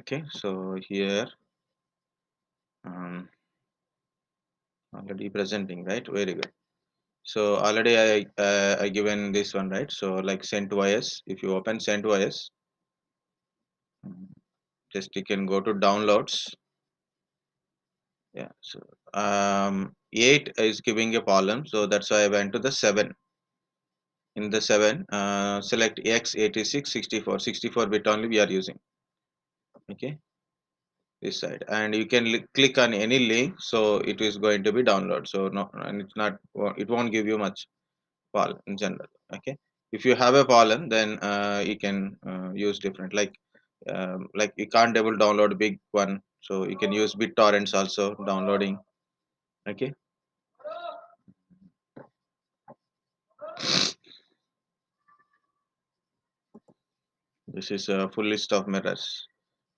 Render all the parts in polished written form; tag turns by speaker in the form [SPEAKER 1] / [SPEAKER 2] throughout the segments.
[SPEAKER 1] Okay, so here um, already presenting, right? Very good. So already I given this one, right? So like CentOS, if you open CentOS, just you can go to downloads. Yeah, so 8 is giving a column, so that's why I went to the 7. In the 7, select x86 64 64 bit only we are using. Okay, this side, and you can click on any link, so it is going to be download. So no, and it's not, it won't give you much call in general. Okay, if you have a column, then you can use different, like you can't able download big one, so you can use BitTorrents also downloading. Okay, this is a full list of mirrors.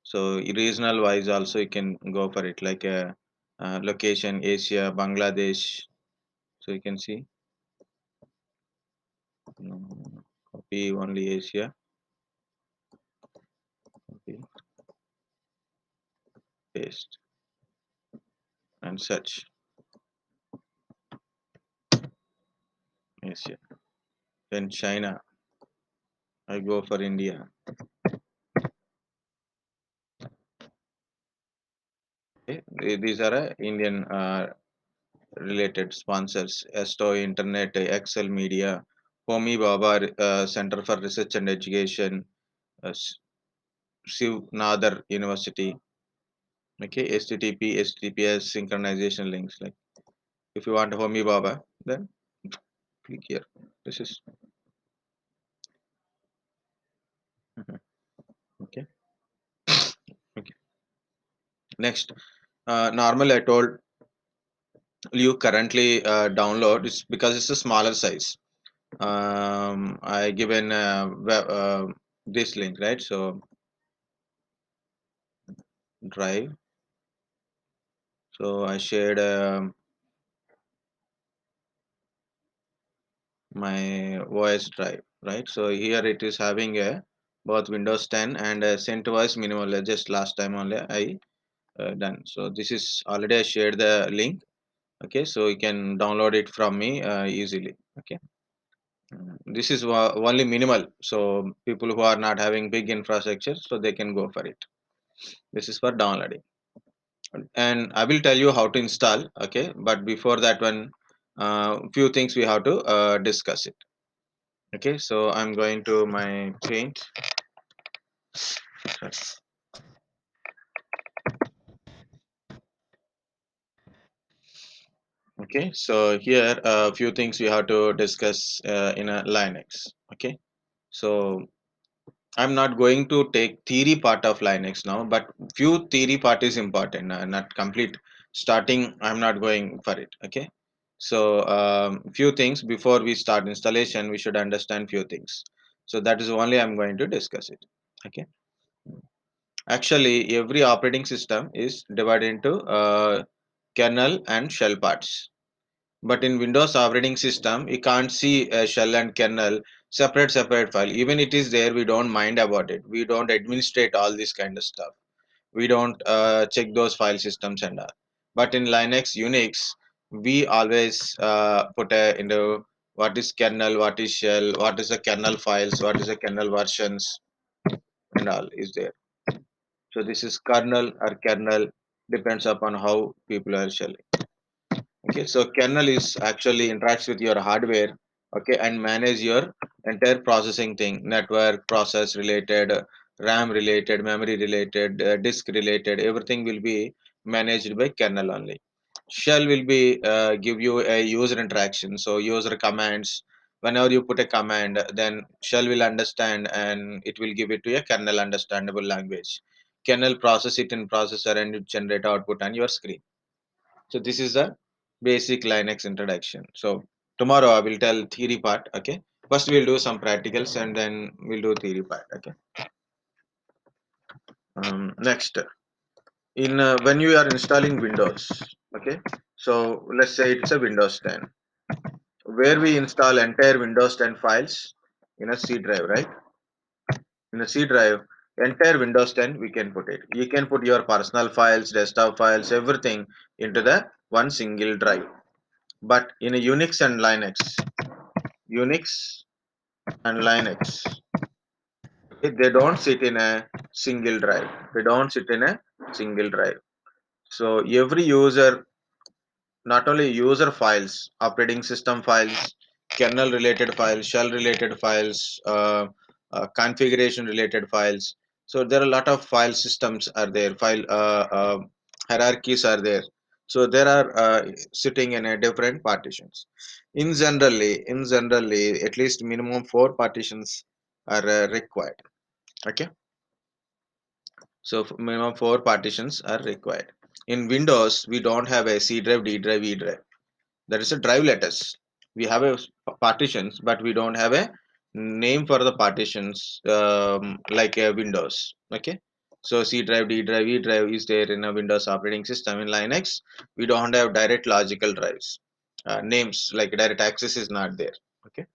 [SPEAKER 1] So regional wise also you can go for it, like a location Asia, Bangladesh. So you can see, copy only Asia, copy, paste, and search Asia. Then China, I go for India. Okay, these are Indian related sponsors: Esto Internet, Excel Media, Homi Baba Center for Research and Education, Shiv Nadar University. Okay, HTTP, HTTPS synchronization links. Like if you want Homi Baba, then click here. This is okay. Okay. Next, normal I told you currently download is because it's a smaller size. I given this link, right? So drive. So I shared my OS drive, right? So here it is having a both Windows 10 and CentOS minimal. Just last time only I done. So this is already I shared the link. Okay, so you can download it from me easily. Okay. This is only minimal, so people who are not having big infrastructure, so they can go for it. This is for downloading, and I will tell you how to install. Okay, but before that one, few things we have to discuss it. Okay, so I'm going to my paint. Okay, so here a few things we have to discuss in a Linux. Okay, so I'm not going to take theory part of Linux now, but few theory part is important, not complete starting. I'm not going for it. Okay, so few things before we start installation, we should understand few things. So that is only I'm going to discuss it. Okay, actually, every operating system is divided into kernel and shell parts. But in Windows operating system, you can't see a shell and kernel separate file. Even it is there, we don't mind about it. We don't administrate all this kind of stuff. We don't check those file systems and all. But in Linux, Unix, we always put a into what is kernel, what is shell, what is the kernel files, what is the kernel versions, and all is there. So this is kernel or kernel, depends upon how people are shelling. Okay, so kernel is actually interacts with your hardware, okay, and manage your entire processing thing, network process related, RAM related, memory related, disk related, everything will be managed by kernel only. Shell will be give you a user interaction, so user commands, whenever you put a command, then shell will understand and it will give it to a kernel understandable language. Kernel process it in processor and it generate output on your screen. So this is the basic Linux introduction. So tomorrow I will tell theory part. Okay. First we'll do some practicals and then we'll do theory part. Okay. Next, in when you are installing Windows. Okay. So let's say it's a Windows 10, where we install entire Windows 10 files in a C drive, right? In a C drive. Entire Windows 10 we can put it. You can put your personal files, desktop files, everything into the one single drive. But in a Unix and Linux, they don't sit in a single drive. They don't sit in a single drive. So every user, not only user files, operating system files, kernel related files, shell related files, configuration related files. So there are a lot of file systems are there, file hierarchies are there. So there are sitting in a different partitions. In generally, at least minimum four partitions are required. Okay, so minimum four partitions are required. In Windows, we don't have a C drive, D drive, E drive. There is a drive letters. We have a partitions, but we don't have a name for the partitions like a Windows. Okay, so C drive, D drive, E drive is there in a Windows operating system. In Linux, we don't have direct logical drives. Names like direct access is not there. Okay,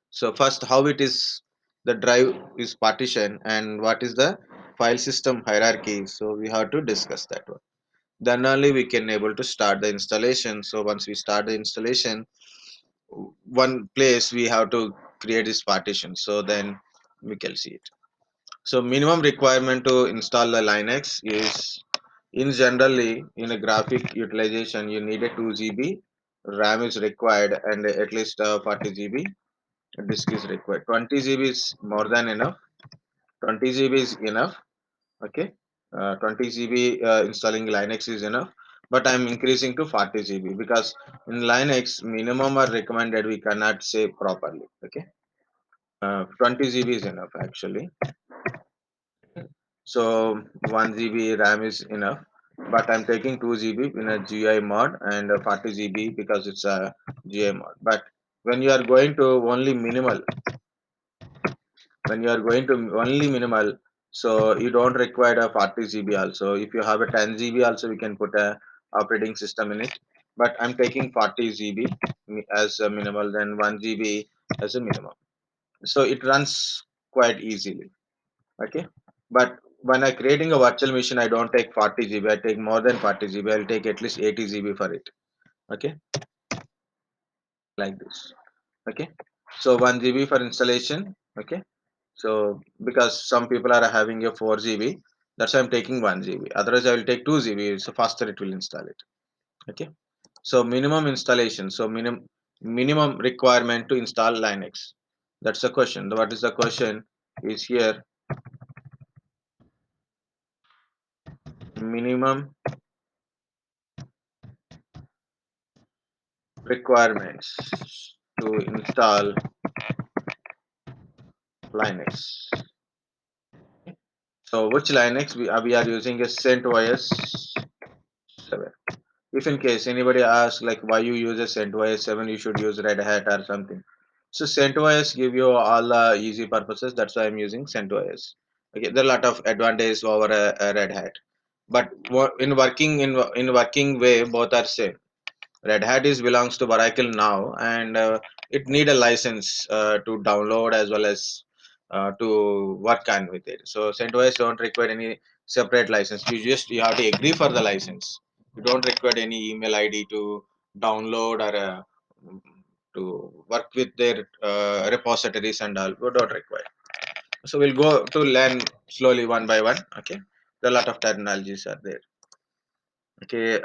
[SPEAKER 1] so first, how it is the drive is partition and what is the file system hierarchy. So we have to discuss that one. Then only we can able to start the installation. So once we start the installation, one place we have to create this partition, so then we can see it. So minimum requirement to install the Linux is, in generally in a graphic utilization you need a 2 GB RAM is required, and at least 40 GB disk is required. 20 GB is more than enough. 20 GB is enough. Okay, 20 GB installing Linux is enough, but I'm increasing to 40 GB because in Linux minimum are recommended, we cannot say properly. Okay, 20 GB is enough actually. So 1 GB RAM is enough, but I'm taking 2 GB in a GI mode and 40 GB because it's a GI mode. But when you are going to only minimal, when you are going to only minimal, so you don't require a 40 GB also. If you have a 10 GB also, we can put a operating system in it, but I'm taking 40 GB as a minimal, then 1 GB as a minimum, so it runs quite easily. Okay, but when I creating a virtual machine, I don't take 40 GB, I take more than 40 GB, I'll take at least 80 GB for it. Okay, like this. Okay, so 1 GB for installation. Okay, so because some people are having a 4 GB, that's why I'm taking 1 GB, otherwise I will take 2 GB, so faster it will install it. Okay, so minimum installation, so minimum requirement to install Linux, that's the question. What is the question is here, minimum requirements to install Linux. So which Linux we are using is CentOS 7. If in case anybody asks like why you use a CentOS 7, you should use Red Hat or something. So CentOS give you all the easy purposes. That's why I'm using CentOS. Okay, there are a lot of advantages over a Red Hat, but in working way both are same. Red Hat is belongs to Oracle now, and it need a license to download as well as to work on with it. So CentOS don't require any separate license. You have to agree for the license. You don't require any email ID to download or to work with their repositories and all. We don't require. So we'll go to learn slowly one by one. Okay, there are a lot of terminologies are there. Okay,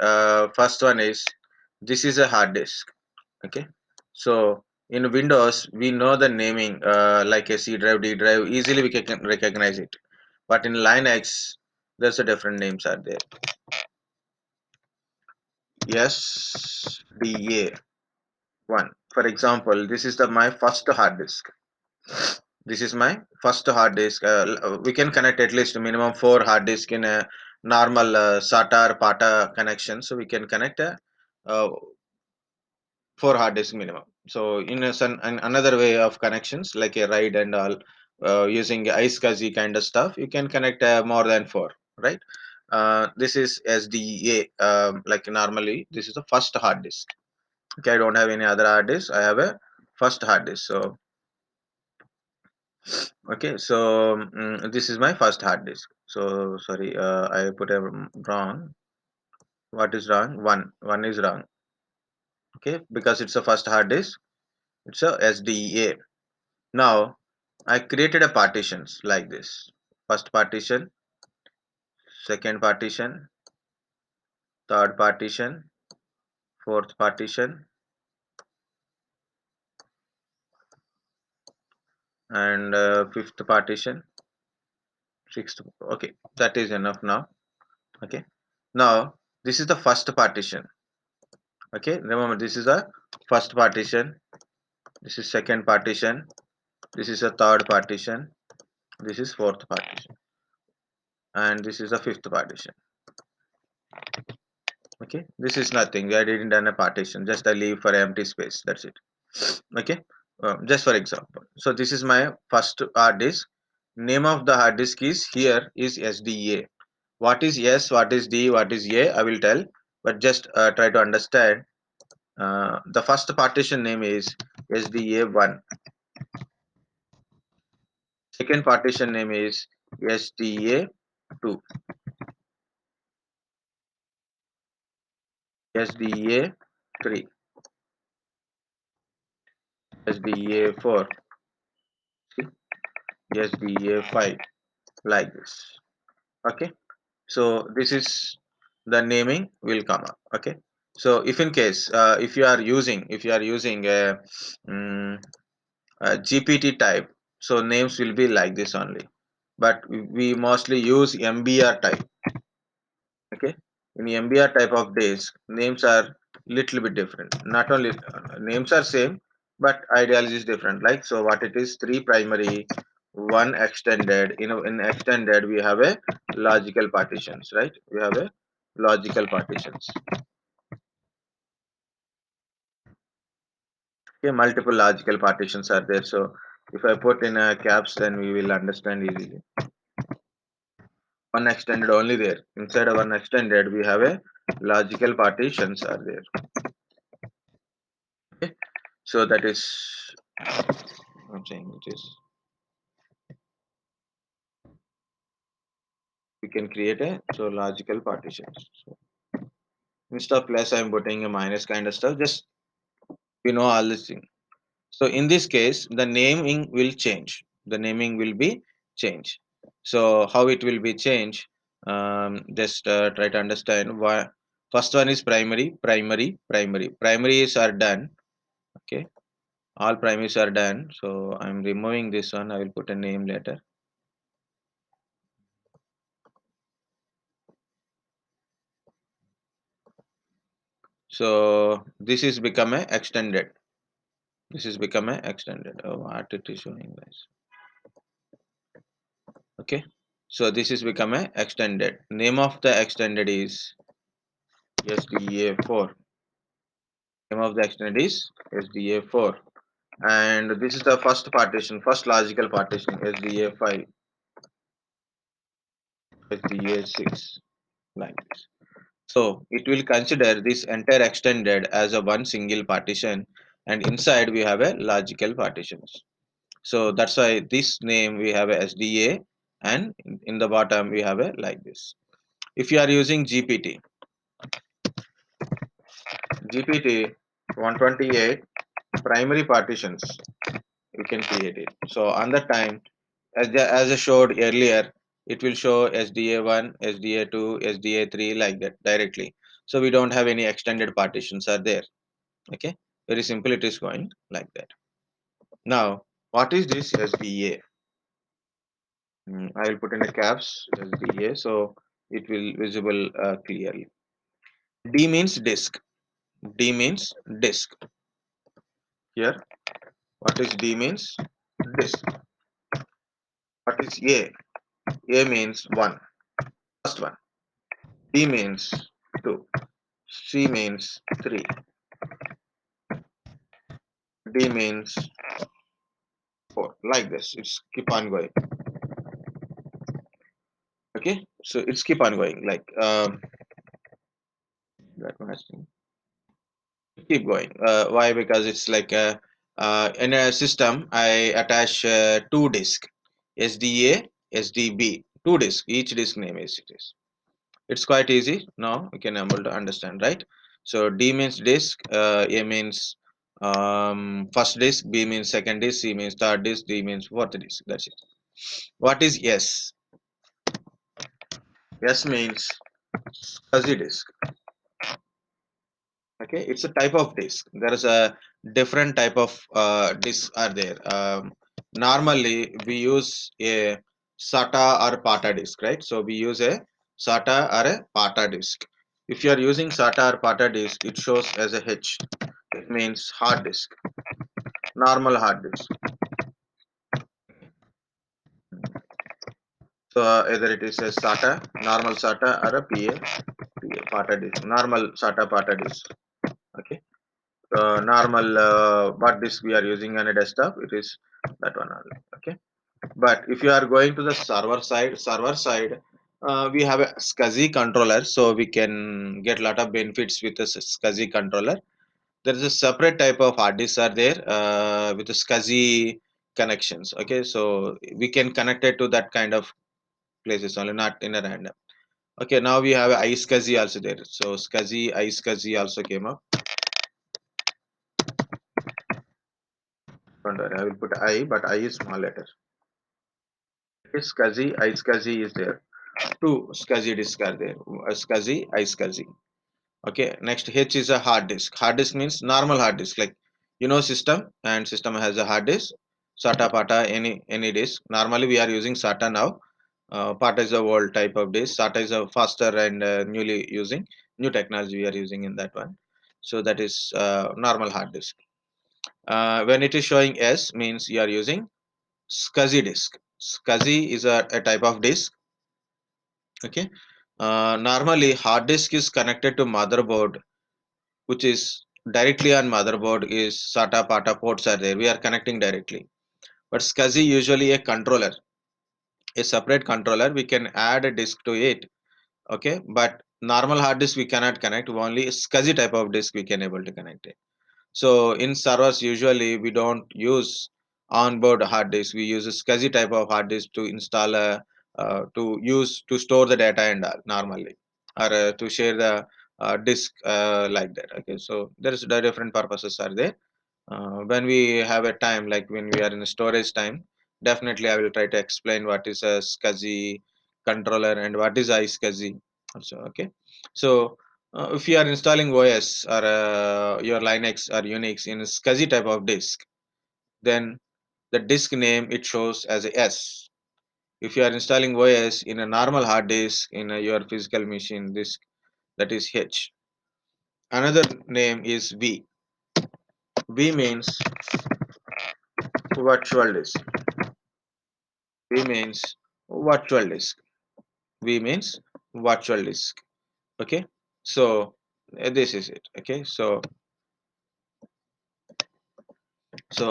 [SPEAKER 1] first one is, this is a hard disk. Okay, so in Windows we know the naming like a C drive, D drive, easily we can recognize it, but in Linux there's a different names are there. SDA1, for example, this is the my first hard disk. This is my first hard disk. We can connect at least minimum four hard disk in a normal SATA or PATA connection, so we can connect a uh, four hard disk minimum. So in another way of connections like a RAID and all, using iSCSI kind of stuff, you can connect more than four, right? This is SDA. Like normally, this is the first hard disk. Okay, I don't have any other hard disk. I have a first hard disk. So Okay, so this is my first hard disk. So sorry, I put a wrong. What is wrong? One is wrong. Okay, because it's a first hard disk. It's a SDA. Now I created a partitions like this. First partition, second partition, third partition, fourth partition, and fifth partition, sixth. Okay, that is enough now. Okay, now this is the first partition. Okay, remember this is a first partition. This is second partition. This is a third partition. This is fourth partition, and this is the fifth partition. Okay, this is nothing. I didn't done a partition. Just I leave for empty space. That's it. Okay, just for example. So this is my first hard disk. Name of the hard disk is here is SDA. What is S, what is D, what is A, I will tell, but just try to understand. The first partition name is SDA1. Second partition name is SDA2, SDA3, SDA4, SDA5, like this. Okay, so this is the naming will come up. Okay, so if in case if you are using mm, a GPT type, so names will be like this only, but we mostly use MBR type. Okay, in MBR type of disk names are little bit different. Not only names are same, but ideology is different. Like, so what it is, three primary, one extended. In extended we have a logical partitions, right? We have a logical partitions. Okay, multiple logical partitions are there. So if I put in a caps, then we will understand easily. One extended only there. Inside of one extended we have a logical partitions are there. Okay, so that is, I'm saying it is, we can create a so logical partitions. So instead of plus I'm putting a minus kind of stuff, just we know all this thing. So in this case the naming will change, the naming will be changed. So how it will be changed, just try to understand. Why first one is primaries are done. Okay, all primaries are done, so I'm removing this one. I will put a name later. So this is become a extended. This is become a extended. Oh, what it is showing, guys. Okay. So this is become a extended. Name of the extended is SDA4. Name of the extended is SDA4. And this is the first partition, first logical partition, SDA5, SDA6, like this. So it will consider this entire extended as a one single partition, and inside we have a logical partitions. So that's why this name we have a SDA, and in the bottom we have a like this. If you are using GPT 128 primary partitions, you can create it. So on the time, as I showed earlier, it will show SDA1, SDA2, SDA3 like that directly. So we don't have any extended partitions are there. Okay, very simple. It is going like that. Now, what is this SDA? I will put in a caps SDA, so it will visible clearly. D means disk. D means disk. Here, what is D means? Disk. What is A? A means one. First one. D means two. C means three. D means four. Like this. It's keep on going. Okay. So it's keep on going. Like that one has to keep going. Why? Because it's like In a system, I attach two disk, SDA, SDB, two disk. Each disk name is it is. It's quite easy now. You can able to understand, right? So D means disk, A means first disk, B means second disk, C means third disk, D means fourth disk. That's it. What is S? S means fuzzy disk. Okay, it's a type of disk. There is a different type of disks are there. Normally we use a SATA or PATA disk, right? So we use a SATA or a PATA disk. If you are using SATA or PATA disk, it shows as a H. It means hard disk, normal hard disk. So either it is a SATA, normal SATA, or a PATA disk, normal SATA PATA disk. Okay. Normal what disk we are using on a desktop, it is that one only. Okay, but if you are going to the server side, we have a SCSI controller, so we can get lot of benefits with the SCSI controller. There is a separate type of hard disks are there with the SCSI connections. Okay, so we can connect it to that kind of places only, not in a random. Okay, now we have iSCSI also there, so SCSI iSCSI also came up. Don't worry, I will put I, but I is small letter. It's SCSI, iSCSI is there. Two SCSI disks are there. SCSI, iSCSI. Okay. Next, H is a hard disk. Hard disk means normal hard disk, like system, and system has a hard disk. SATA, PATA, any disk. Normally we are using SATA now. PATA is a old type of disk. SATA is a faster and newly using new technology we are using in that one. So that is normal hard disk. When it is showing S means you are using SCSI disk. SCSI is a type of disk. Okay. Normally hard disk is connected to motherboard, which is directly on motherboard is SATA PATA ports are there. We are connecting directly. But SCSI usually a controller, a separate controller. We can add a disk to it. Okay. But normal hard disk we cannot connect. Only SCSI type of disk we can able to connect it. So in servers, usually we don't use onboard hard disk. We use a SCSI type of hard disk to install a to use to store the data and all normally, or to share the disk like that. Okay, so there is the different purposes are there. When we have a time, like when we are in storage time, definitely I will try to explain what is a SCSI controller and what is iSCSI also. Okay, so if you are installing OS or your Linux or Unix in a SCSI type of disk, then the disk name it shows as a S. If you are installing OS in a normal hard disk in your physical machine disk, that is H. Another name is V. V means virtual disk. V means virtual disk. V means virtual disk. Okay, so this is it. Okay, so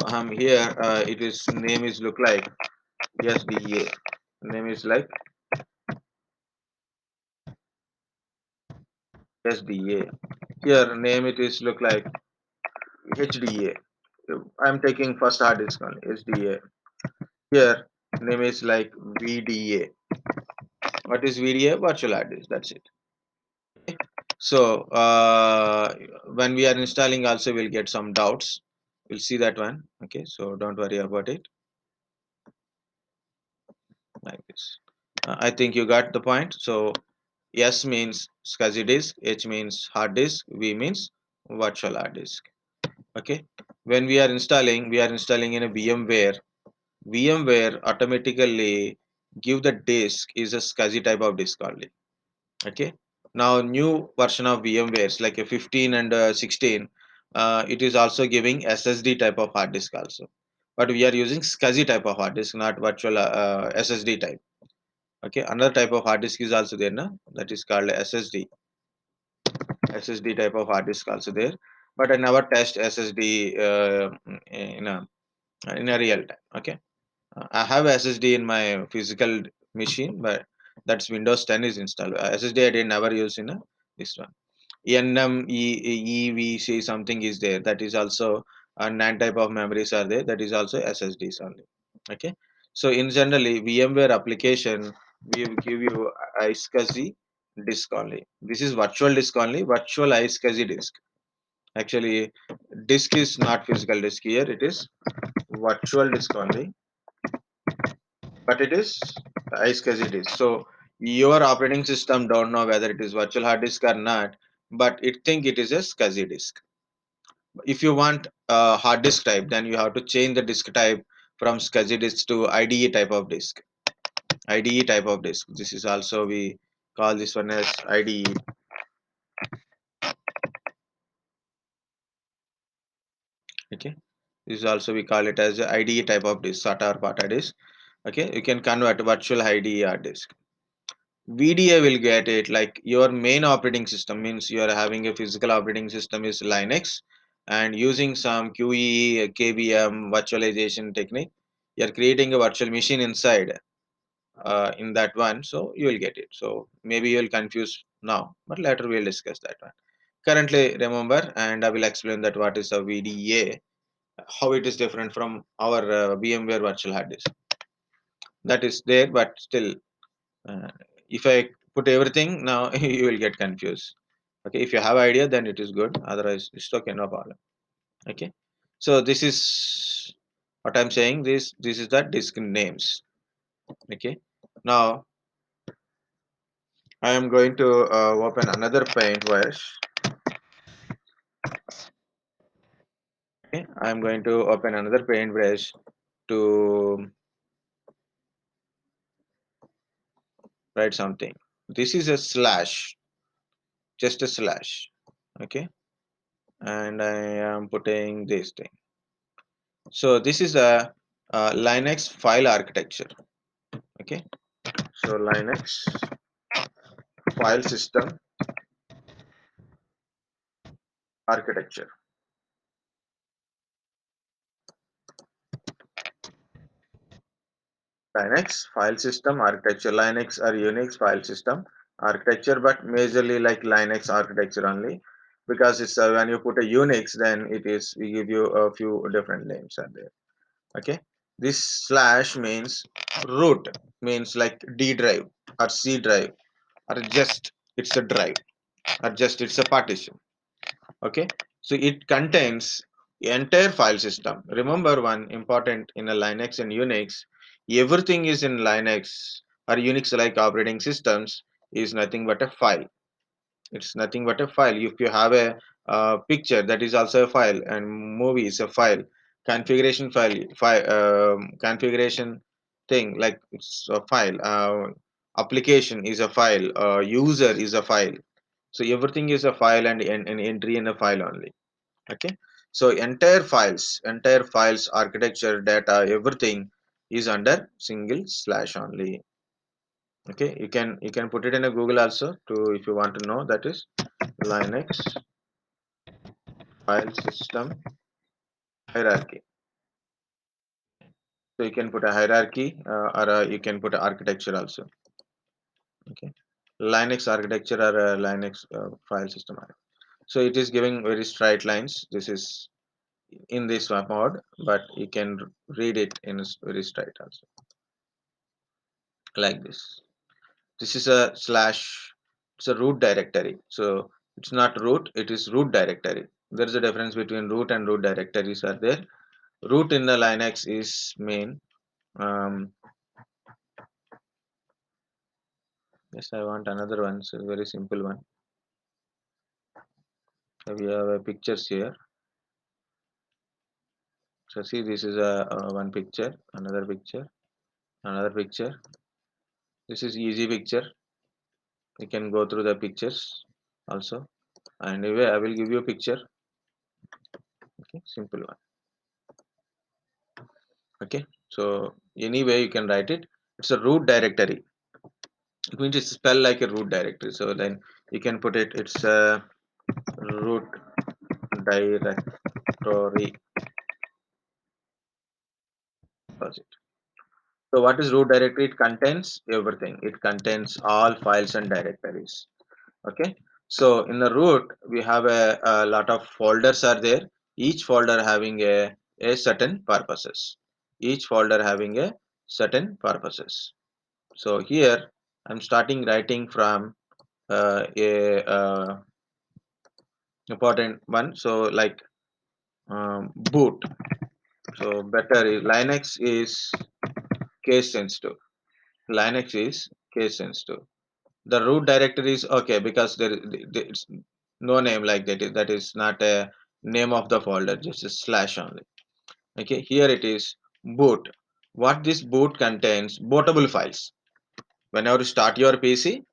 [SPEAKER 1] I'm here. It is name is look like SDA. Name is like SDA. Here name it is look like HDA. I'm taking first hard disk only SDA. Here name is like VDA. What is VDA? Virtual hard disk. That's it. So when we are installing, also we'll get some doubts. We'll see that one. Okay, so don't worry about it. Like this. I think you got the point. So S means SCSI disk, H means hard disk, V means virtual hard disk. Okay. When we are installing in a VMware. VMware automatically give the disk is a SCSI type of disk only. Okay. Now new version of VMwares like a 15 and 16, it is also giving SSD type of hard disk also. But we are using SCSI type of hard disk, not virtual SSD type. Okay, another type of hard disk is also there now, that is called SSD. SSD type of hard disk also there, but I never test SSD in a real time. Okay, I have SSD in my physical machine, but that's Windows 10 is installed. SSD I did never use in this one. NMEEVC something is there, that is also and NAND type of memories are there, that is also SSDs only. Okay, so in generally VMware application we will give you iSCSI disk only. This is virtual disk only, virtual iSCSI disk. Actually, disk is not physical disk here, it is virtual disk only, but it is iSCSI disk. So your operating system don't know whether it is virtual hard disk or not, but it think it is a SCSI disk. If you want a hard disk type, then you have to change the disk type from SCSI disk to IDE type of disk. IDE type of disk. This is also we call this one as IDE. Okay. This is also we call it as a IDE type of disk, SATA or PATA disk. Okay. You can convert virtual IDE hard disk. VDA will get it like your main operating system means you are having a physical operating system is Linux and using some QE, KVM virtualization technique. You are creating a virtual machine inside in that one, so you will get it. So maybe you will confuse now, but later we will discuss that one. Currently, remember, and I will explain that what is a VDA, how it is different from our VMware virtual hard disk. That is there, but still, uh, if I put everything now, you will get confused. Okay, if you have idea, then it is good. Otherwise, it's okay, no problem. Okay, so this is what I'm saying. This is the disk names. Okay, now I am going to open another paintbrush. Okay, I am going to open another paintbrush to write something. This is a slash, just a slash. Okay, and I am putting this thing. So this is a Linux file architecture. Okay, so Linux file system architecture. Linux file system architecture. Linux or Unix file system architecture, but majorly like Linux architecture only, because it's when you put a Unix, then it is we give you a few different names are there. Okay, this slash means root, means like D drive or C drive, or just it's a drive, or just it's a partition. Okay, so it contains entire file system. Remember one important in a Linux and Unix, everything is in Linux or Unix like operating systems is nothing but a file. It's nothing but a file. If you have a picture, that is also a file, and movie is a file, configuration thing like it's a file, application is a file, user is a file. So everything is a file and an entry in a file only. Okay, so entire files architecture data everything is under single slash only. Okay, you can put it in a Google also to if you want to know, that is Linux file system hierarchy. So you can put a hierarchy or you can put a architecture also. Okay, Linux architecture or Linux file system. So it is giving very straight lines. This is in this mode, but you can read it in very straight also, like this. This is a slash. It's a root directory. So it's not root. It is root directory. There is a difference between root and root directories are there. Root in the Linux is main. Um, yes, I want another one. So very simple one. So we have pictures here. So see, this is a one picture, another picture. This is easy picture. You can go through the pictures also. Anyway, I will give you a picture. Okay, simple one. Okay, so anyway you can write it. It's a root directory. It means it's spelled like a root directory. So then you can put it. It's a root directory. Project. So what is root directory? It contains everything. It contains all files and directories. Okay, so in the root we have a lot of folders are there. each folder having a certain purposes, each folder having a certain purposes. So here I'm starting writing from a important one. So like boot. So better is Linux is case sensitive. Linux is case sensitive. The root directory is okay because it's no name like that. That is not a name of the folder, just a slash only. Okay, here it is boot. What this boot contains? Bootable files. Whenever you start your PC,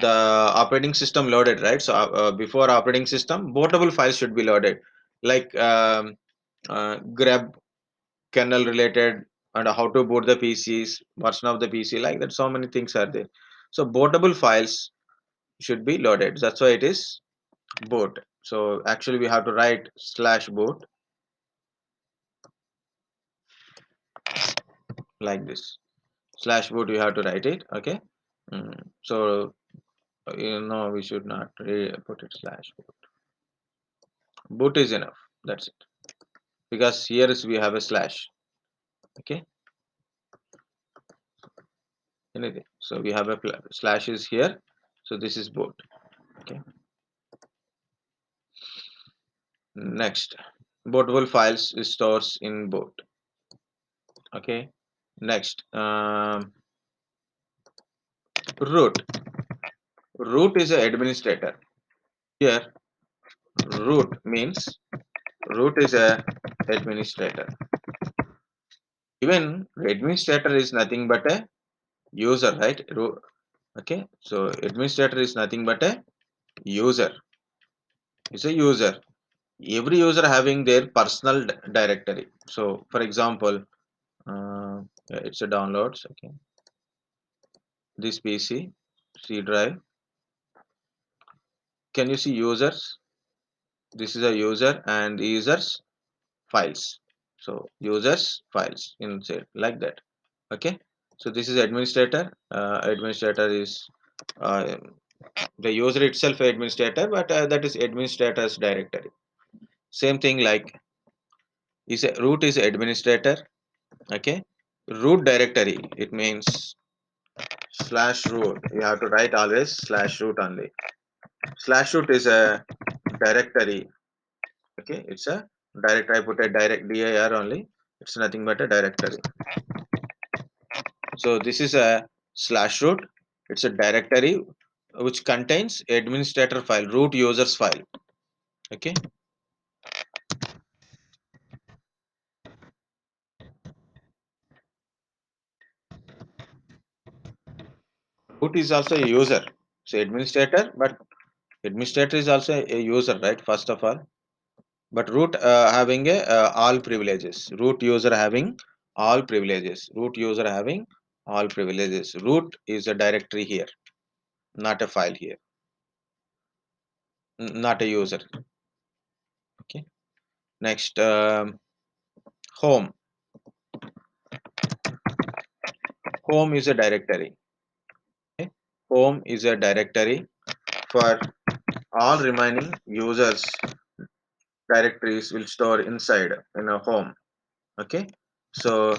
[SPEAKER 1] the operating system loaded, right? So before operating system, bootable files should be loaded, like grep kernel related and how to boot the PCs, version of the PC, like that. So many things are there. So bootable files should be loaded. That's why it is boot. So actually we have to write slash boot like this. Slash boot you have to write it. Okay. So we should not put it slash boot. Boot is enough. That's it. Because here is we have a slash. Okay. Anything. So we have a slash is here. So this is boot. Okay. Next, bootable files stores in boot. Okay. Next, root. Root is an administrator. Here, root is a administrator. Even administrator is nothing but a user, right? Okay. So administrator is nothing but a user. Is a user. Every user having their personal directory. So, for example, it's a downloads. Okay. This PC, C drive. Can you see users? This is a user and the users files. So users files inside like that. Okay. So this is administrator. Administrator is uh, the user itself administrator, but that is administrator's directory. Same thing like is a root is administrator. Okay. Root directory. It means slash root. You have to write always slash root only. Slash root is a directory. Okay, it's a direct. I put a direct dir only. It's nothing but a directory. So this is a slash root. It's a directory which contains administrator file, root users file. Okay, root is also a user. So administrator, but administrator is also a user, right? First of all, but root having a all privileges. Root user having all privileges. Root user having all privileges. Root is a directory here, not a file here, not a user. Okay. Next, home. Home is a directory. Okay? Home is a directory for all remaining users. Directories will store inside in a home. Okay. So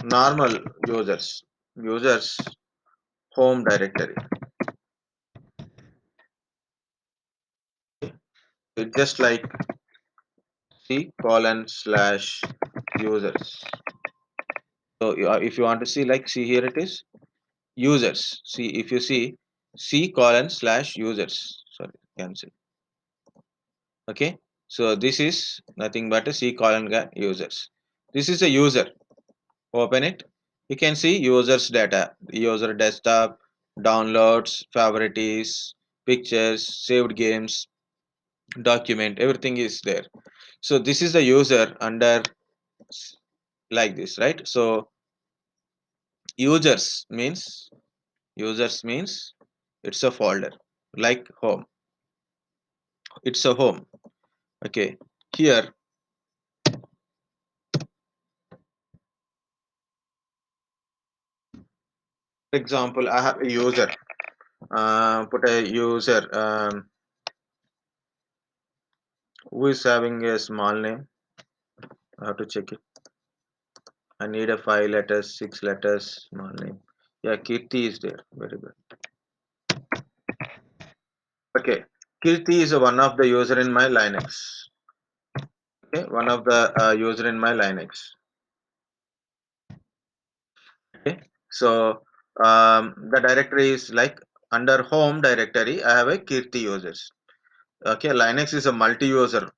[SPEAKER 1] normal users home directory. It's just like C colon slash users. So if you want to see like see here it is users. See if you see C colon slash users. Sorry, cancel. Okay, so this is nothing but a C colon users. This is a user. Open it. You can see users data, user desktop, downloads, favorites, pictures, saved games, document, everything is there. So this is the user under like this, right? So users means users means it's a folder like home. It's a home. Okay, here for example I have a user. Put a user Who is having a small name? I have to check it. I need a 5 letters, 6 letters, small name. Yeah, Kirti is there. Very good. Okay, Kirti is one of the user in my Linux. Okay, one of the user in my Linux. Okay, so the directory is like under home directory. I have a Kirti users. Okay, Linux is a multi-user,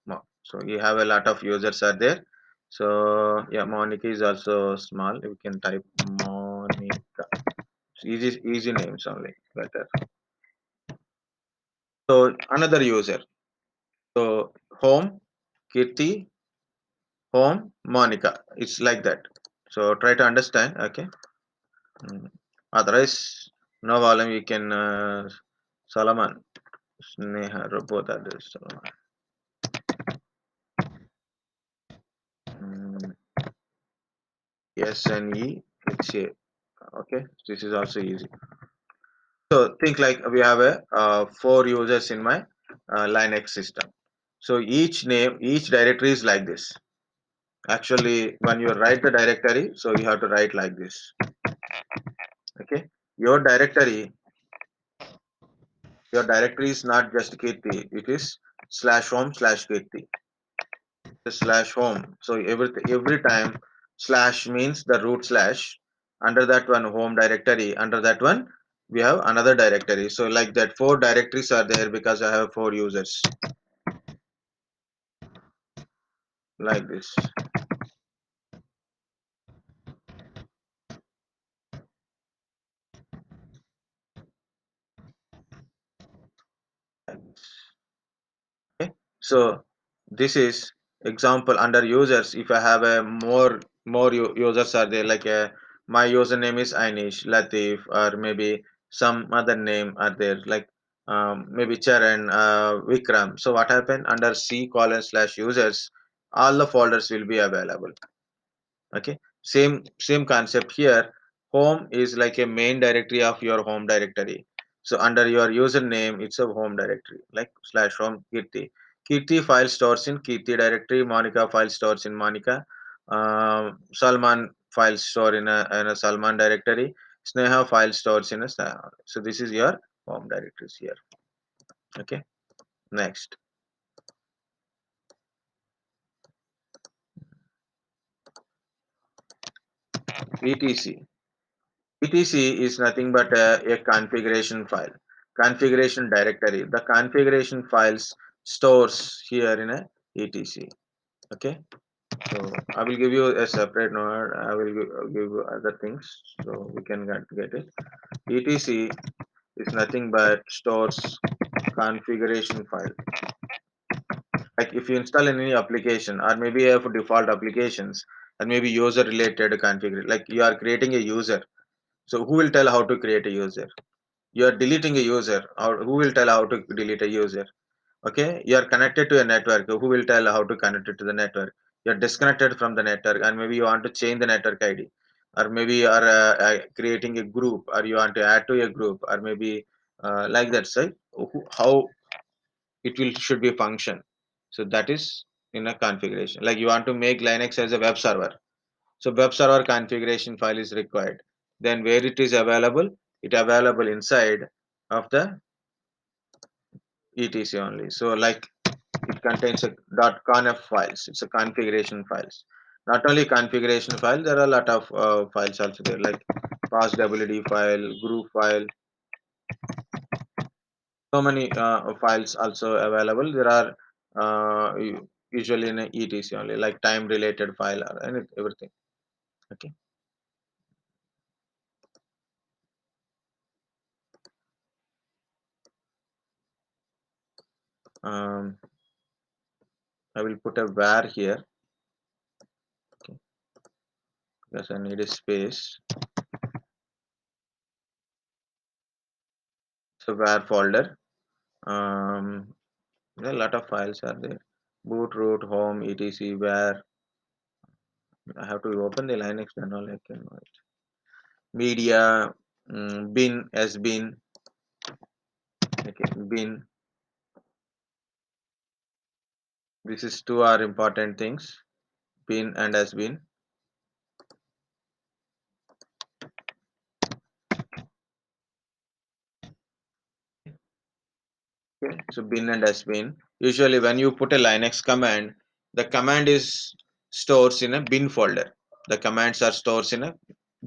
[SPEAKER 1] so you have a lot of users are there. So yeah, Monica is also small. You can type Monica. It's easy names only, better. So another user. So home, Kirti, home, Monica. It's like that. So try to understand. Okay. Mm. Otherwise, no problem. You can Solomon, Sneha, both others. Solomon. Mm, SNEHA. Okay, this is also easy. So think like we have a 4 users in my Linux system. So each directory is like this. Actually, when you write the directory, so you have to write like this. Okay, your directory is not just Kirti. It is /home/Kirti. /home. So every time slash means the root slash. Under that one home directory. Under that one we have another directory. So like that 4 directories are there because I have 4 users like this. Okay. So this is example under users. If I have a more users are there like my username is Anish, Latif, or maybe some other name are there like maybe Charan, Vikram. So what happened under C:/users, all the folders will be available. Okay, same concept here. Home is like a main directory of your home directory. So under your username it's a home directory like /home Kirti file stores in Kirti directory. Monica file stores in Monica. Salman file store in a Salman directory. Sneha file stores in a Sneha. So this is your home directories here. Okay, next. etc etc is nothing but a configuration file, configuration directory. The configuration files stores here in a etc. Okay, so I will give you a separate note. I will give you other things so we can get it. etc is nothing but stores configuration file. Like if you install any application or maybe you have default applications and maybe user related configuration, like you are creating a user. So who will tell how to create a user? You are deleting a user, or who will tell how to delete a user? Okay, you are connected to a network. Who will tell how to connect it to the network? You are disconnected from the network, and maybe you want to change the network ID, or maybe you are creating a group, or you want to add to a group, or maybe like that. So how it will should be function. So that is in a configuration. Like you want to make Linux as a web server. So web server configuration file is required. Then where it is available? It available inside of the etc only. So like it contains a .conf files. It's a configuration files. Not only configuration file, there are a lot of files also there like passwd file, group file. So many files also available. There are usually in a etc only like time related file or everything. Okay. Um, I will put a var here. Okay, because I need a space. So var folder. Um, a lot of files are there. Boot, root, home, etc. Var. I have to open the Linux and all I can know it. Media, bin, as bin. Okay, bin. This is two are important things, been and has been. Okay, so bin and has been. Usually, when you put a Linux command, the command is stores in a bin folder. The commands are stores in a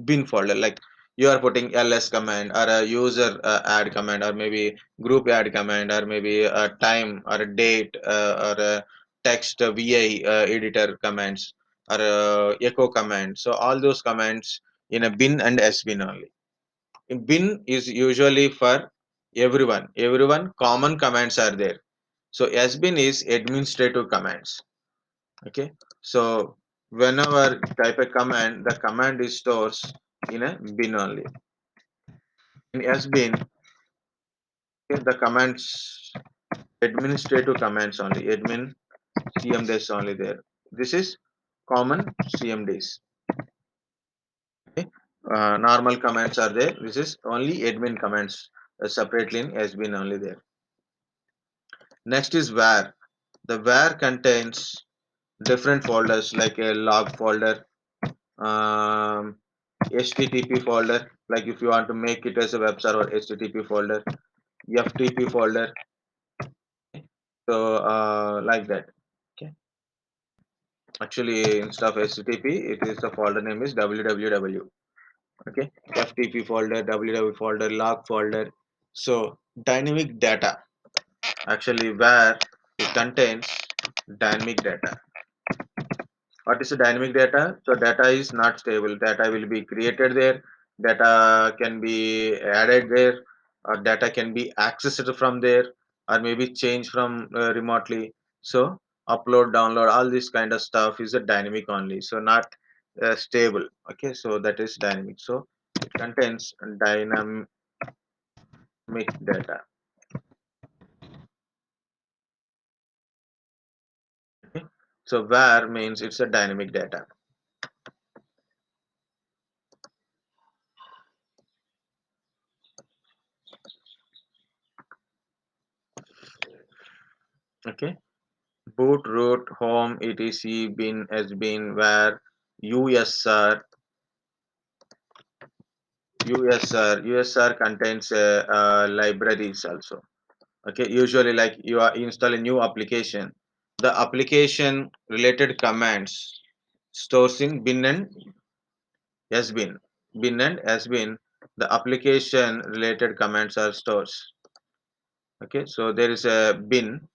[SPEAKER 1] bin folder. Like you are putting ls command or a user add command or maybe group add command or maybe a time or a date or a text vi editor commands or echo command. So all those commands in a bin and sbin only. Bin is usually for everyone. Everyone common commands are there. So sbin is administrative commands. Okay. So whenever type a command, the command is stores in a bin only. In sbin, okay, the commands administrative commands only. Admin cmds only there. This is common cmds. Okay. Normal commands are there. This is only admin commands separately in sbin only there. Next is var. The var contains different folders like a log folder, um, HTTP folder, like if you want to make it as a web server, HTTP folder, FTP folder, so like that. Okay. Actually, instead of HTTP, it is the folder name is www. Okay, FTP folder, www folder, log folder. So dynamic data. Actually, where it contains dynamic data. What is the dynamic data? So data is not stable. Data will be created there. Data can be added there, or data can be accessed from there, or maybe changed from remotely. So upload, download, all this kind of stuff is a dynamic only. So not stable. Okay, so that is dynamic. So it contains dynamic data. Okay, so where means it's a dynamic data. Okay. Boot, root, home, etc, bin, has been, where, usr, usr contains libraries also. Okay, usually like you are install a new application, the application related commands stores in bin and has been. Bin and has been, the application related commands are stores. Okay, so there is a bin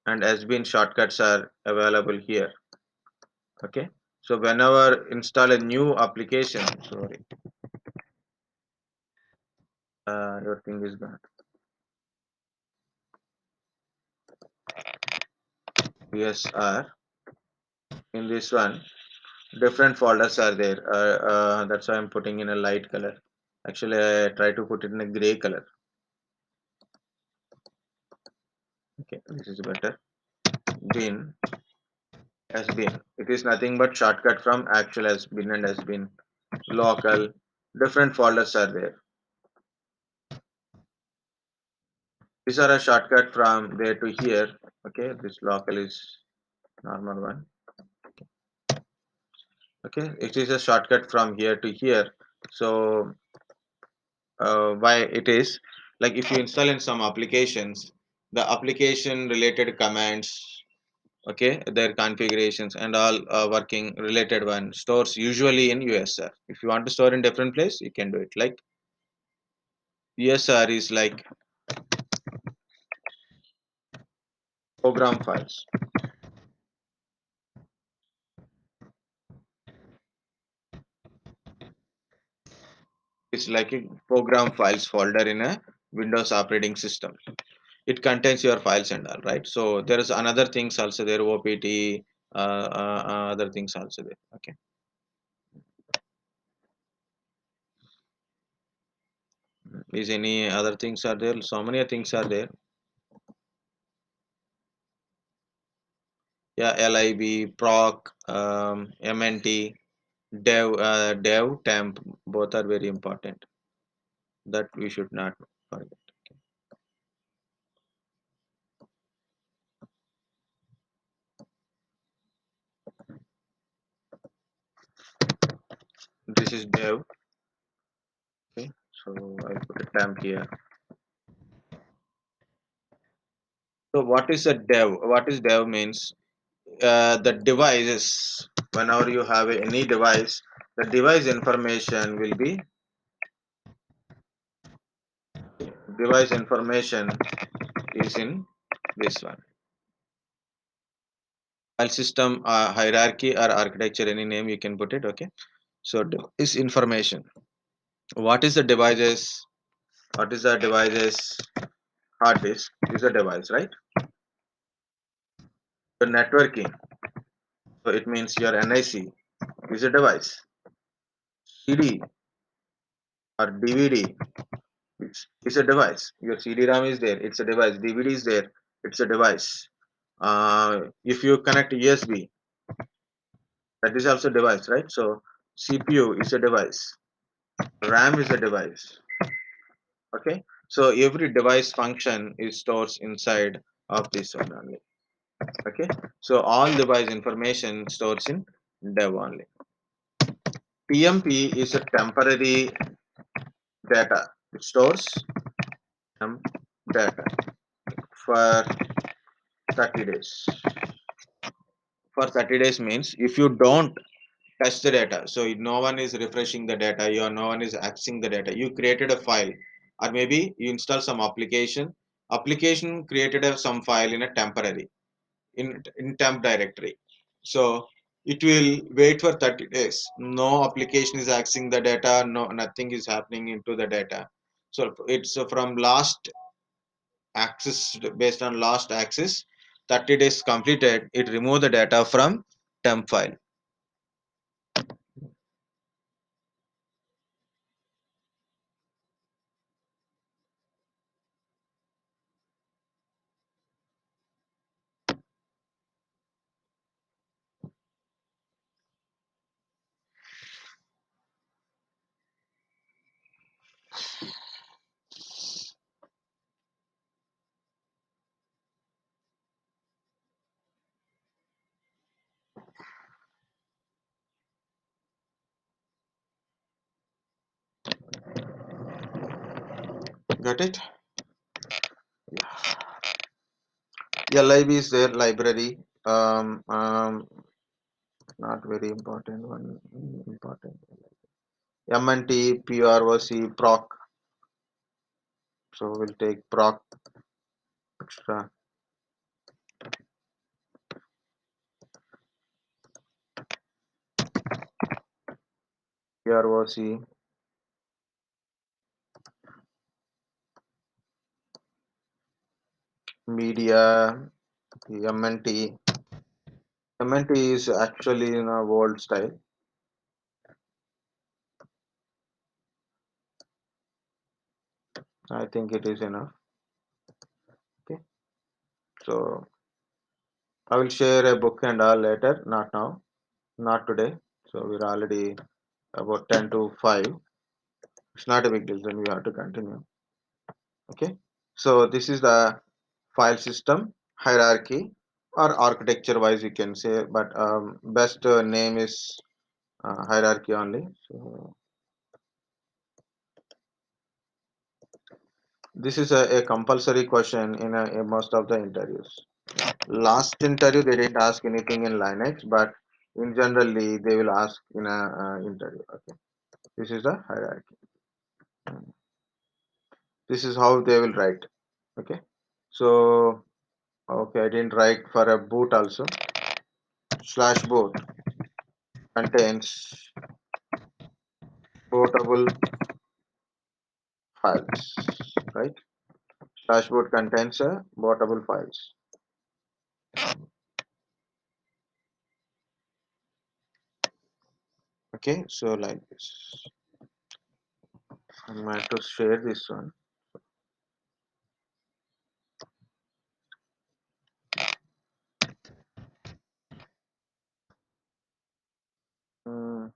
[SPEAKER 1] and has been shortcuts are available here. Okay, so whenever install a new application, sorry, your thing is gone. USR, in this one different folders are there, that's why I'm putting in a light color. Actually I try to put it in a gray color. Okay, this is better. Bin has been, it is nothing but shortcut from actual has been and has been. Local, different folders are there. These are a shortcut from there to here. Okay, this local is normal one. Okay, it is a shortcut from here to here. So why it is, like if you install in some applications, the application related commands, okay, their configurations and all working related one stores usually in usr. If you want to store in different place, you can do it. Like usr is like program files. It's like a program files folder in a windows operating system. It contains your files and all, right? So there is another things also there, opt, other things also there. Okay, is any other things are there? So many things are there. Yeah, lib, proc, mnt, dev, temp, both are very important, that we should not forget. This is dev. Okay, so I'll put a temp here. So what is a dev? What is dev means? The devices. Whenever you have any device, the device information will be device information is in this one. File system hierarchy or architecture, any name you can put it. Okay. So device information. What is the devices? What is the devices? Hard disk is a device, right? The networking. So it means your NIC is a device. CD or DVD is a device. Your CD-ROM is there, it's a device. DVD is there, it's a device. If you connect USB, that is also device, right? So CPU is a device, RAM is a device. Okay, so every device function is stored inside of this one only. Okay, so all device information stores in dev only. TMP is a temporary data. It stores data for 30 days. For 30 days means if you don't touch the data, so no one is refreshing the data, you are no one is accessing the data, you created a file, or maybe you install some application created some file in a temporary in temp directory. So it will wait for 30 days. No application is accessing the data, no nothing is happening into the data. So it's from last access, based on last access, 30 days completed, it remove the data from temp file. Got it? Lib is there, library. Not very important one. Important. MNT, PROC, proc. So we'll take proc extra. PROC, media, MNT. MNT is actually in a old style. I think it is enough. Okay. So I will share a book and all later, not now, not today. So we're already about 10 to 5. It's not a big deal, then we have to continue. Okay. So this is the file system hierarchy or architecture wise you can say, but best name is hierarchy only. So this is a compulsory question in most of the interviews. Last interview they didn't ask anything in Linux, but in generally they will ask in a interview. Okay, this is the hierarchy. This is how they will write. Okay, so okay, I didn't write for a boot also. Slash boot contains bootable files, right? Slash boot contains bootable files. Okay, so like this. I'm going to share this one. Mm,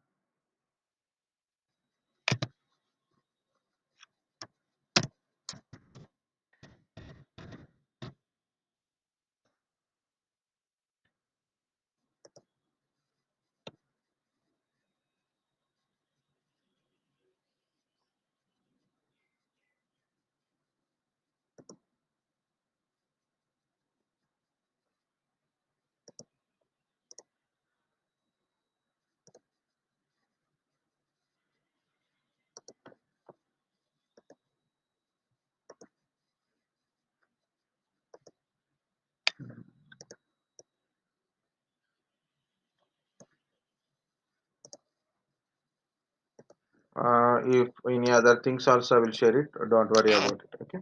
[SPEAKER 1] If any other things also I will share it. Don't worry about it. Okay.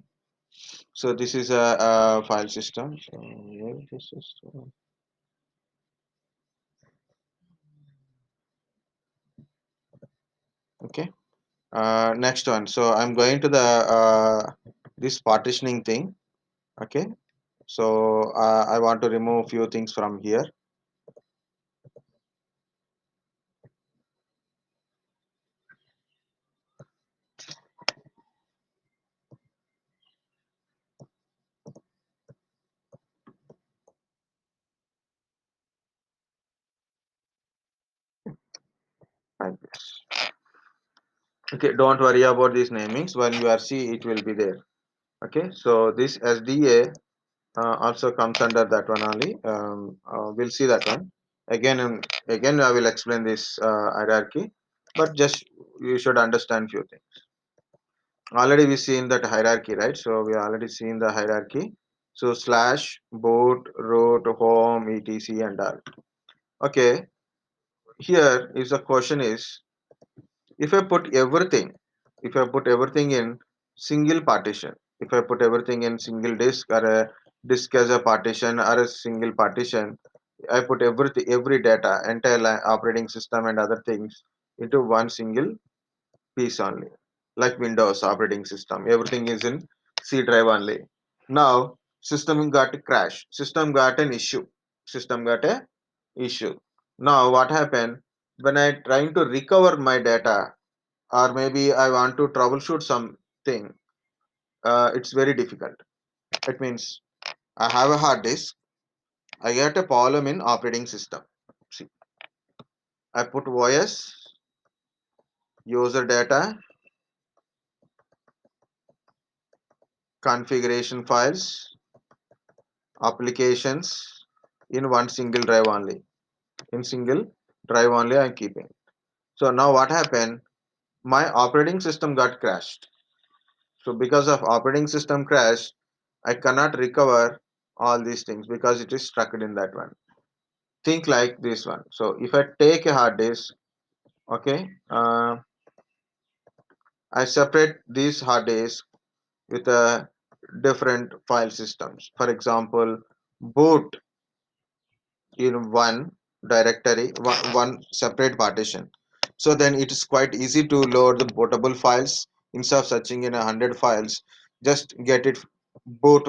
[SPEAKER 1] So this is a file system. So where this is, okay. Next one. So I'm going to the this partitioning thing. Okay. So I want to remove few things from here. Like this. Okay. Don't worry about these namings. When you are see, it will be there. Okay. So this SDA also comes under that one only. We'll see that one again. And again, I will explain this hierarchy, but just you should understand few things. Already we seen that hierarchy, right? So we already seen the hierarchy. So slash boot root home etc and all. Okay, here is the question is, if I put everything, if I put everything in single partition, if I put everything in single disk or a disk as a partition or a single partition, I put everything, every data, entire operating system and other things into one single piece only, like Windows operating system. Everything is in C drive only. Now system got a crash. System got an issue. System got a issue. Now what happened when I trying to recover my data, or maybe I want to troubleshoot something? It's very difficult. It means I have a hard disk. I get a problem in operating system. See, I put OS, user data, configuration files, applications in one single drive only. In single drive only I'm keeping. So now what happened? My operating system got crashed. So because of operating system crash, I cannot recover all these things because it is stuck in that one. Think like this one. So if I take a hard disk, okay, I separate these hard disk with a different file systems. For example, boot in one directory, one separate partition. So then it is quite easy to load the bootable files instead of searching in 100 files. Just get it boot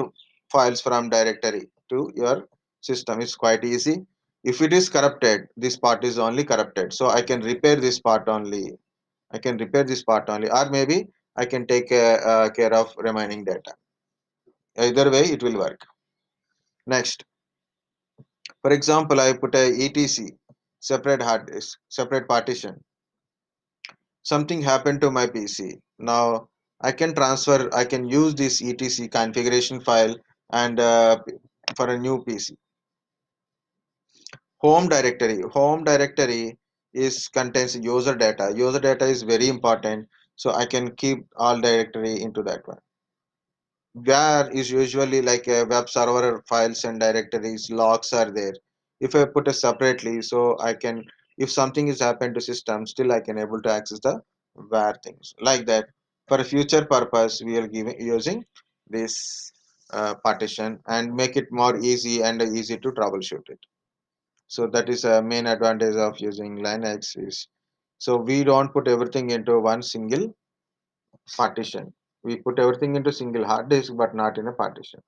[SPEAKER 1] files from directory to your system. It's quite easy. If it is corrupted, this part is only corrupted. So I can repair this part only. I can repair this part only, or maybe I can take care of remaining data. Either way, it will work. Next, for example, I put a etc separate hard disk, separate partition. Something happened to my PC. Now I can transfer, I can use this etc configuration file and for a new PC. Home directory is contains user data. User data is very important, so I can keep all directory into that one. Where is usually like a web server files and directories, logs are there. If I put it separately, so I can, if something is happened to system, still I can able to access the where things like that. For a future purpose, we are giving using this partition and make it more easy and easy to troubleshoot it. So that is a main advantage of using Linux is, so we don't put everything into one single partition. We put everything into single hard disk, but not in a partition.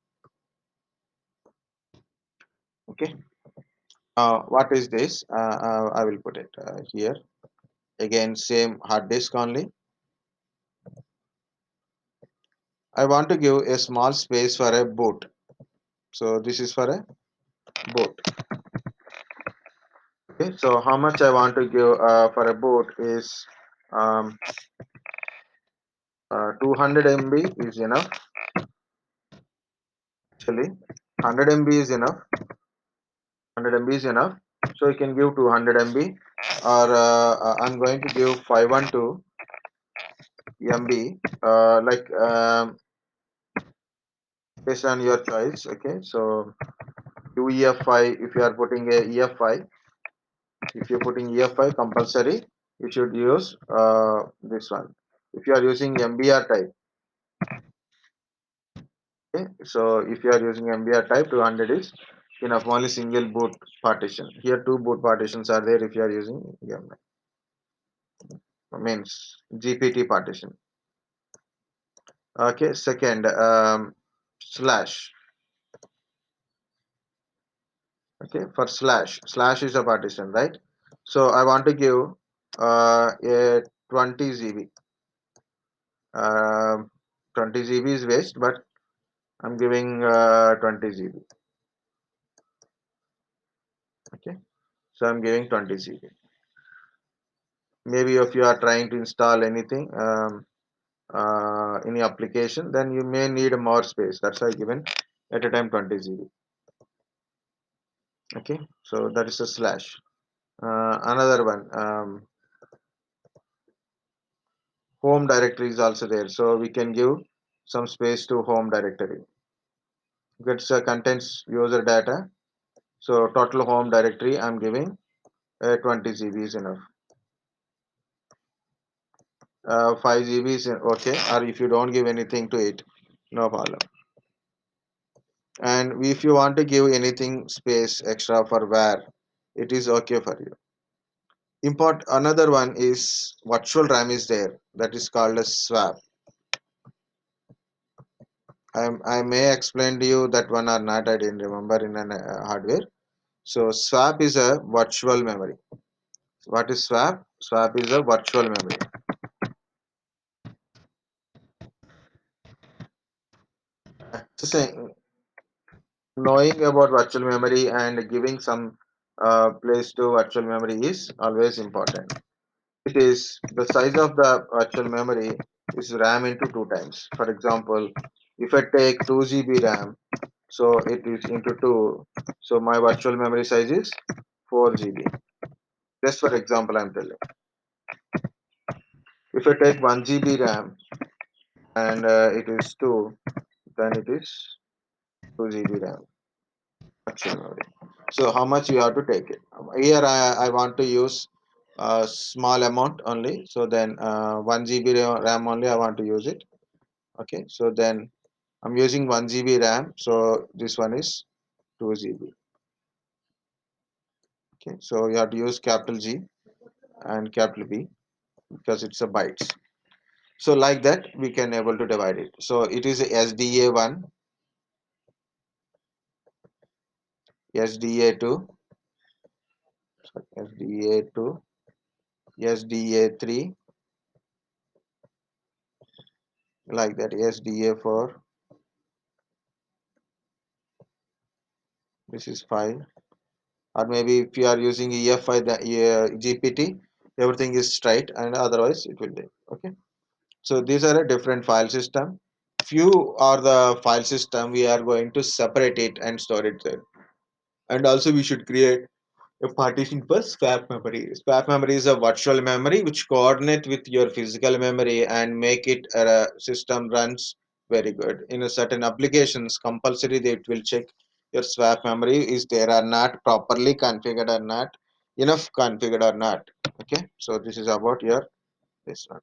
[SPEAKER 1] Okay. What is this? I will put it here. Again, same hard disk only. I want to give a small space for a boot. So this is for a boot. Okay. So how much I want to give for a boot is um, 200 MB is enough. Actually, 100 MB is enough. 100 MB is enough. So you can give 200 MB, or I'm going to give 512 MB. Based on your choice. Okay. So UEFI, if you are putting a EFI, if you're putting EFI compulsory, you should use this one. If you are using MBR type, okay, so if you are using MBR type, 200 is enough. Only single boot partition. Here two boot partitions are there if you are using means GPT partition. Okay, second slash. Okay, for slash is a partition, right? So I want to give a 20 GB. Um 20 GB is waste, but I'm giving 20 GB. Okay, so I'm giving 20 GB. Maybe if you are trying to install anything, any application, then you may need more space. That's why I given at a time 20 GB. Okay, so that is a slash. Another one, home directory is also there, so we can give some space to home directory. Gets contains user data, so total home directory I'm giving 20 GB is enough. 5 GB is okay, or if you don't give anything to it, no problem. And if you want to give anything space extra for where, it is okay for you. Import another one is virtual RAM is there, that is called a swap. I may explain to you that one or not, I didn't remember in an hardware. So swap is a virtual memory. What is swap? Swap is a virtual memory. So saying, knowing about virtual memory and giving some place to virtual memory is always important. It is the size of the virtual memory is RAM into two times. For example, if I take 2 GB RAM, so it is into 2, so my virtual memory size is 4 GB. Just for example, I'm telling. If I take 1 GB RAM and it is 2, then it is 2 GB RAM virtual memory. So how much you have to take it? Here I want to use a small amount only. So then 1 GB RAM only I want to use it. Okay, so then I'm using 1 GB RAM. So this one is 2 GB. Okay, so you have to use capital G and capital B because it's a bytes. So like that we can able to divide it. So it is SDA1, SDA2, SDA2, SDA3, like that, SDA4, this is 5, or maybe if you are using EFI, the GPT, everything is straight and otherwise it will be okay. So these are a different file system. Few are the file system, we are going to separate it and store it there. And also we should create a partition for swap memory. Swap memory is a virtual memory which coordinate with your physical memory and make it a system runs very good. In a certain applications, compulsory they will check your swap memory is there or not, properly configured or not, enough configured or not. Okay, so this is about your this one.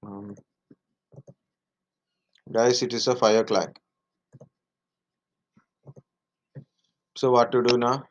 [SPEAKER 1] Um, Guys, it is a 5 o'clock. So what to do now?